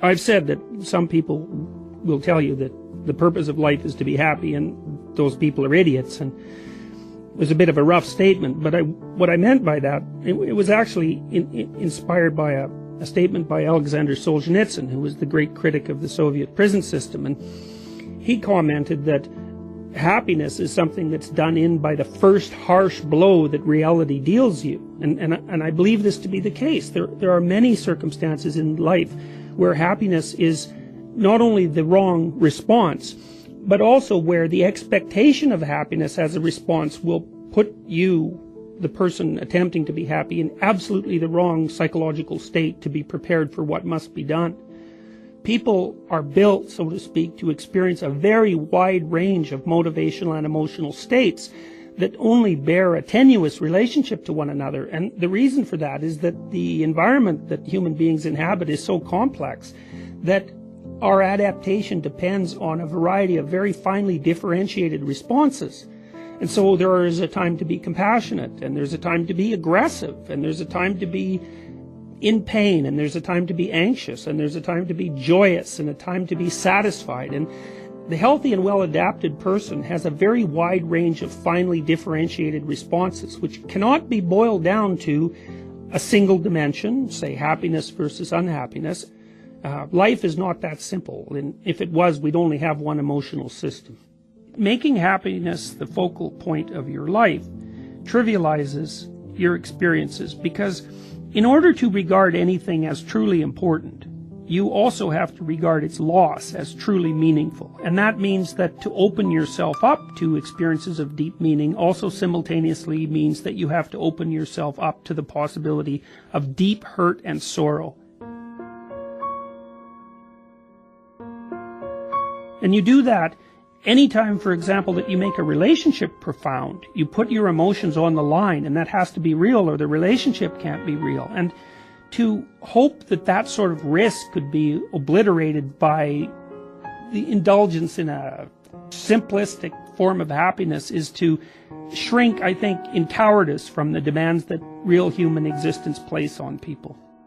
I've said that some people will tell you that the purpose of life is to be happy, and those people are idiots, and it was a bit of a rough statement, but what I meant by that, it was actually inspired by a statement by Alexander Solzhenitsyn, who was the great critic of the Soviet prison system, and he commented that happiness is something that's done in by the first harsh blow that reality deals you, and I believe this to be the case. There are many circumstances in life where happiness is not only the wrong response, but also where the expectation of happiness as a response will put you, the person attempting to be happy, in absolutely the wrong psychological state to be prepared for what must be done. People are built, so to speak, to experience a very wide range of motivational and emotional states that only bear a tenuous relationship to one another. And the reason for that is that the environment that human beings inhabit is so complex that our adaptation depends on a variety of very finely differentiated responses. And so there is a time to be compassionate, and there's a time to be aggressive, and there's a time to be in pain, and there's a time to be anxious, and there's a time to be joyous, and a time to be satisfied. And the healthy and well-adapted person has a very wide range of finely differentiated responses, which cannot be boiled down to a single dimension, say happiness versus unhappiness. Life is not that simple, and if it was, we'd only have one emotional system. Making happiness the focal point of your life trivializes your experiences, because in order to regard anything as truly important, you also have to regard its loss as truly meaningful. And that means that to open yourself up to experiences of deep meaning also simultaneously means that you have to open yourself up to the possibility of deep hurt and sorrow. And you do that anytime, for example, that you make a relationship profound. You put your emotions on the line, and that has to be real, or the relationship can't be real. And to hope that that sort of risk could be obliterated by the indulgence in a simplistic form of happiness is to shrink, I think, in cowardice from the demands that real human existence place on people.